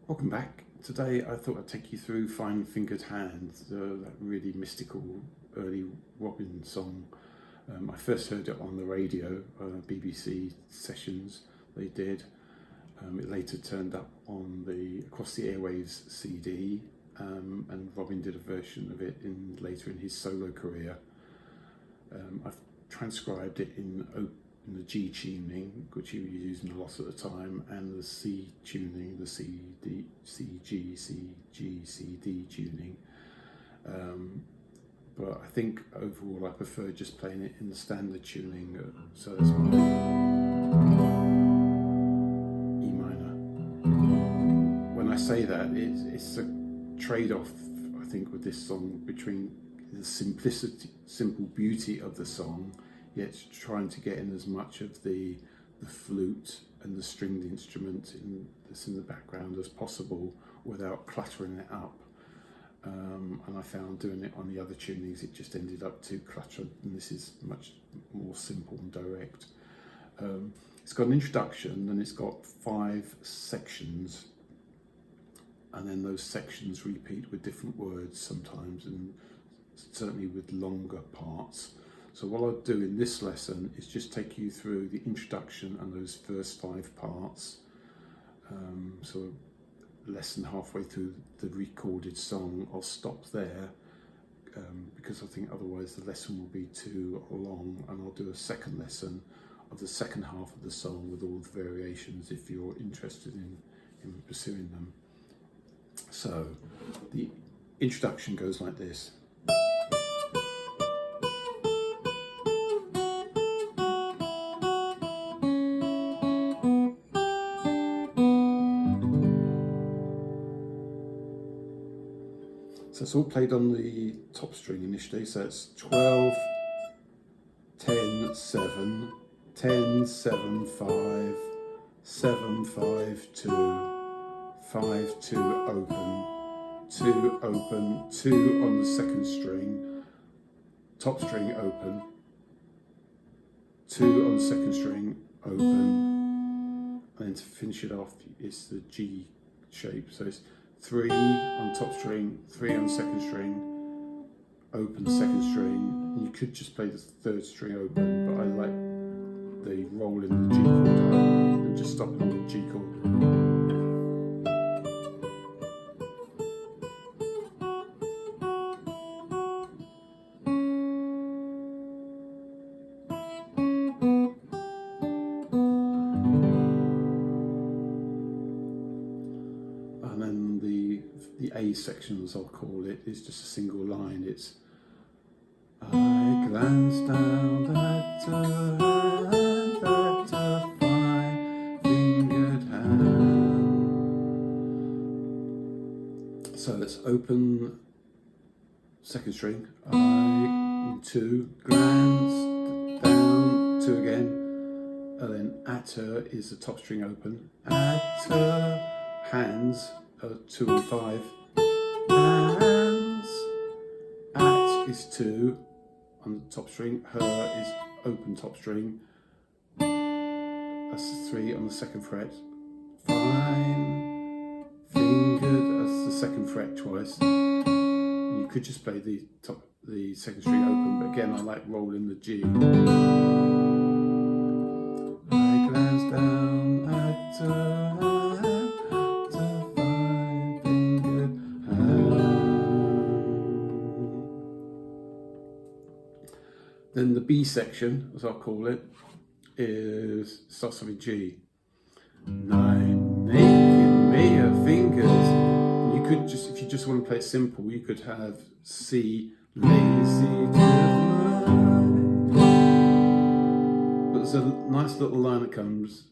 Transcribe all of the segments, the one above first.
Welcome back. Today I thought I'd take you through Fine Fingered Hands, that really mystical early Robin song. I first heard it on the radio, BBC sessions they did. It later turned up on the Across the Airwaves CD, and Robin did a version of it later in his solo career. I've transcribed it in the G tuning, which he was using a lot at the time, and the C tuning, the C, D, C, G, C, G, C, D tuning. But I think overall I prefer just playing it in the standard tuning. So that's my E minor. When I say that, it's a trade-off, I think, with this song between the simple beauty of the song, yet trying to get in as much of the flute and the stringed instrument that's in the background as possible without cluttering it up. And I found doing it on the other tunings, it just ended up too cluttered, and this is much more simple and direct. It's got an introduction and it's got 5 sections, and then those sections repeat with different words sometimes, and certainly with longer parts. So what I'll do in this lesson is just take you through the introduction and those first 5 parts. So less than halfway through the recorded song, I'll stop there because I think otherwise the lesson will be too long, and I'll do a second lesson of the second half of the song with all the variations if you're interested in pursuing them. So the introduction goes like this. So it's all played on the top string initially, so it's 12, 10, 7, 10, 7, 5, 7, 5, 2, 5, 2, open, 2, open, 2 on the second string, top string open, 2 on the second string, open, and then to finish it off, it's the G shape, so it's 3 on top string, 3 on second string, open second string. You could just play the third string open, but I like the roll in the G chord and just stop it on the G chord. And then the A section, as I'll call it, is just a single line. It's I glanced down at a fine-fingered hand. So let's open second string. I 2 glanced down 2 again, and then at her is the top string open. At her hands are 2 and 5. Hands. At is 2 on the top string. Her is open top string. That's 3 on the second fret. Fine fingered. That's the second fret twice. And you could just play the second string open, but again I like rolling the G. I glance down at her. Then the B section, as I'll call it, starts with G. 9 naked mere fingers. And you could just, if you just want to play it simple, you could have C, lazy tonight. But there's a nice little line that comes.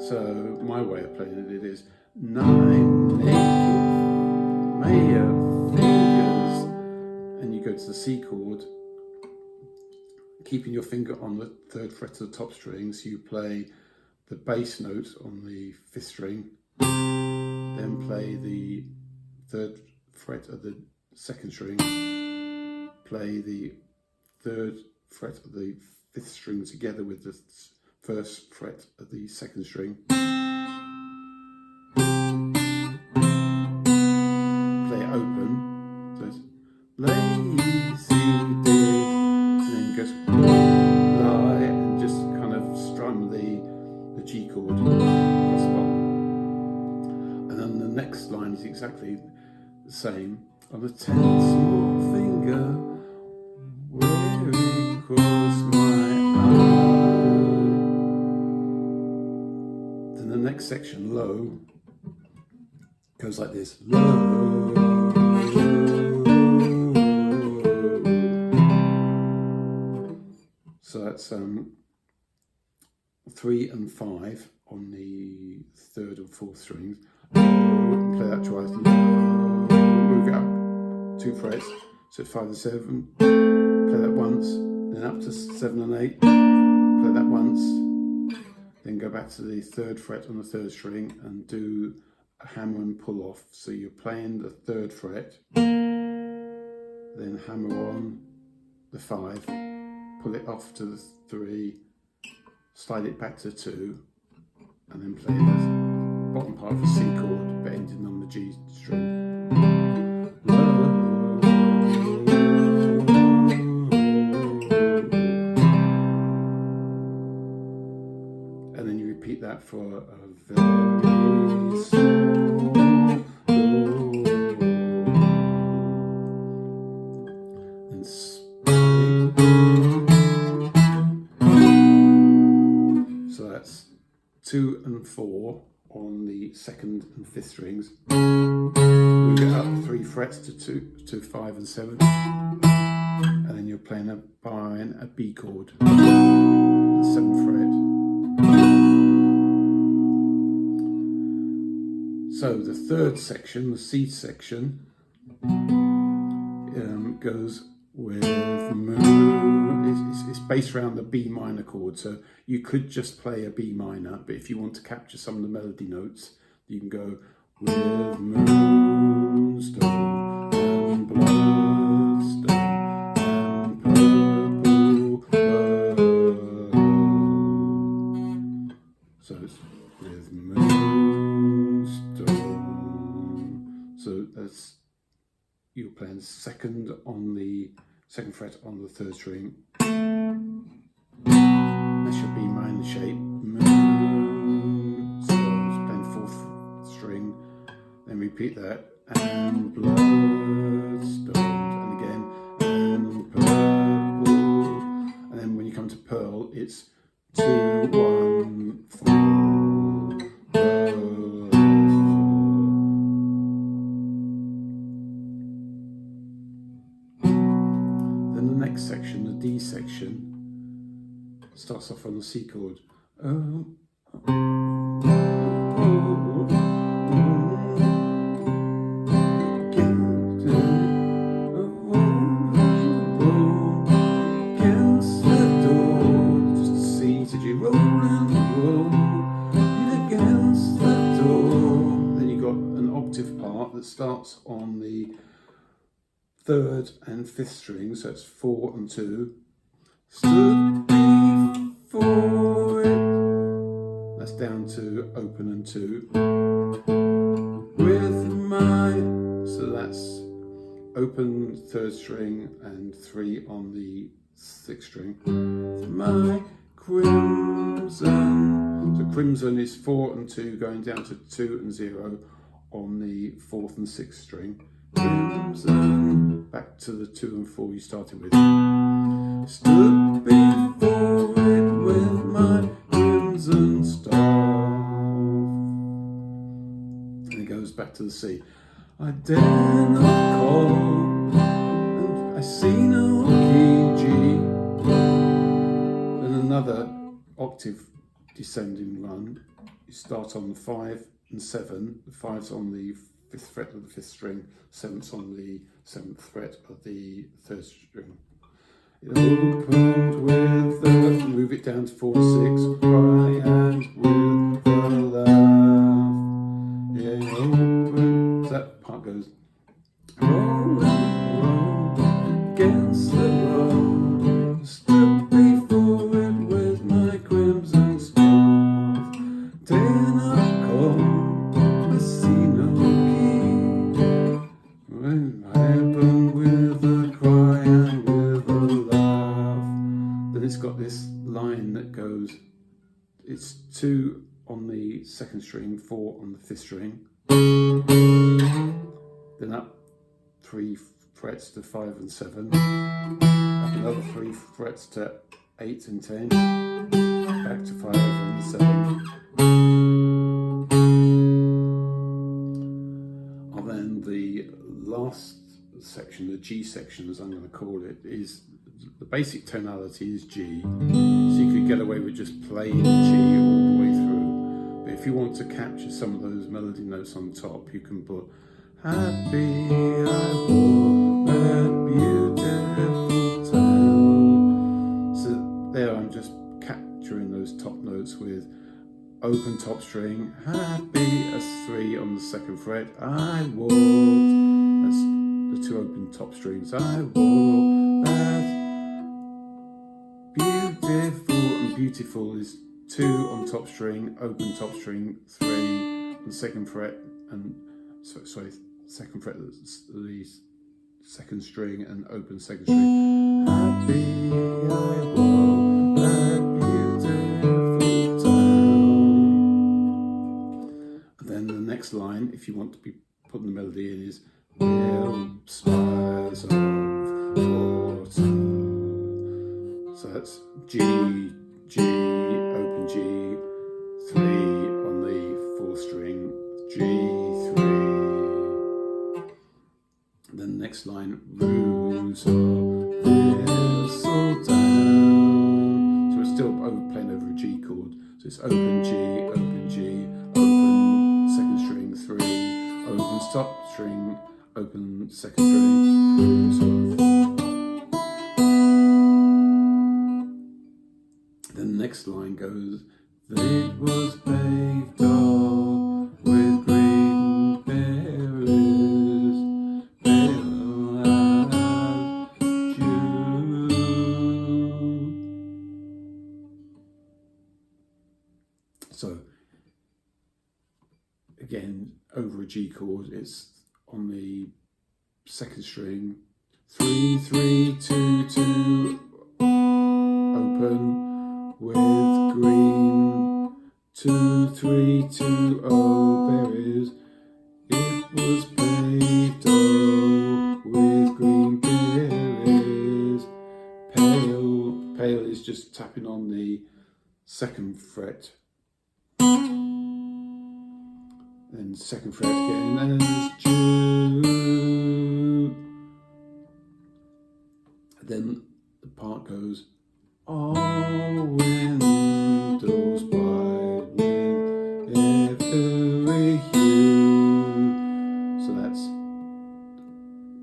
So my way of playing it is 9 naked mere fingers, and you go to the C chord, keeping your finger on the 3rd fret of the top string, so you play the bass note on the 5th string, then play the 3rd fret of the 2nd string, play the 3rd fret of the 5th string together with the first fret of the second string. Play it open, so it's lazy did, and then goes lie, and just kind of strum the G chord across the bottom. And then the next line is exactly the same. On the 10th small finger, where it crossed my eye. Then the next section, low, goes like this. Low. So that's 3 and 5 on the 3rd and 4th strings. Play that twice. Move it up 2 frets, so 5 and 7. Play that once, then up to 7 and 8. Play that once, then go back to the 3rd fret on the 3rd string and do a hammer and pull off. So you're playing the 3rd fret, then hammer on the 5, pull it off to the 3, slide it back to 2, and then play the bottom part of the C chord, but ending on the G string. And then you repeat that for a very small and so that's 2 and 4 on the 2nd and 5th strings. Move it up 3 frets to 5 and 7, and then you're playing a B chord, the 7th fret. So the 3rd section, the C section, goes with it's based around the B minor chord, so you could just play a B minor, but if you want to capture some of the melody notes, you can go with moonstone and bloodstone and purple bird. So it's with moonstone. So that's, you're playing 2nd on the 2nd fret on the 3rd string. That's your B minor shape. So it's playing 4th string. Then repeat that. And bloodstone. And again. And purple. And then when you come to pearl, it's 2, 1, 4. Section, the D section, starts off on the C chord. Just C to G, roll and roll against the door. Then you got an octave part that starts on the 3rd and 5th string, so it's 4 and 2. Stood before it. That's down to open and 2. With my, so that's open 3rd string and 3 on the 6th string. My crimson. So crimson is 4 and 2 going down to 2 and 0 on the 4th and 6th string. Crimson, back to the 2 and 4 you started with. Stood before it with my crimson staff. And it goes back to the C. I dare not call, and I see no key G. Then another octave descending run. You start on the 5 and 7. The 5's on the 5th fret of the 5th string, 7th's on the 7th fret of the 3rd string. It opened with the, move it down to 4 and 6, cry and with the laugh. Yeah, it opened, so that part goes, roll, roll against the road, stood before it with my crimson it's 2 on the 2nd string, 4 on the 5th string, then up 3 frets to 5 and 7, up another 3 frets to 8 and 10, back to 5 and 7. And then the last section, the G section as I'm going to call it, is the basic tonality is G, so you could get away with just playing G all the way through. But if you want to capture some of those melody notes on top, you can put happy I walk that beautiful town. So there I'm just capturing those top notes with open top string, happy, as 3 on the 2nd fret, I walked, that's the 2 open top strings, I walked that beautiful, and beautiful is 2 on top string, open top string, 3 on the 2nd fret, and sorry, 2nd fret, the 2nd string and open 2nd string. Happy I walk that beautiful town. And then the next line, if you want to be putting the melody in, is real spires of autumn. So that's G, G, open G, 3 on the 4th string, G, 3. And then the next line, roots of thistledown. So we're still playing over a G chord. So it's open G, open G, open 2nd string, 3, open top string, open 2nd string, roots of. Then the next line goes, it was paved all with green berries, pale as dew. So again, over a G chord, it's on the 2nd string, 3, 3, 2, 2, open, with green, 2, 3, 2, oh berries, it was paved all with green berries, pale, pale is just tapping on the 2nd fret, then 2nd fret again, and it's June. Then the part goes, all windows bright with every hue. So that's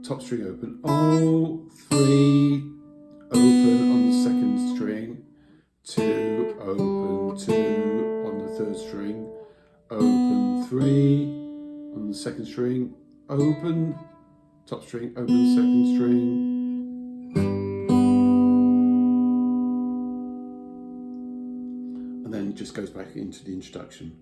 top string open, all 3 open on the 2nd string, 2 open, 2 on the 3rd string, open 3 on the 2nd string, open top string, open 2nd string. Then it just goes back into the introduction.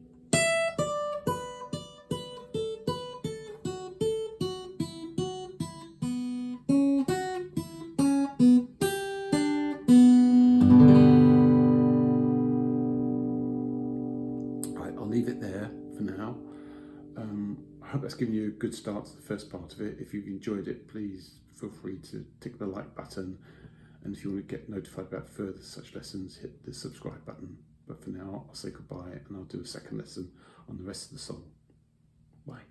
Right, I'll leave it there for now. I hope that's given you a good start to the first part of it. If you've enjoyed it, please feel free to tick the like button. And if you want to get notified about further such lessons, hit the subscribe button. But for now, I'll say goodbye and I'll do a second lesson on the rest of the song. Bye.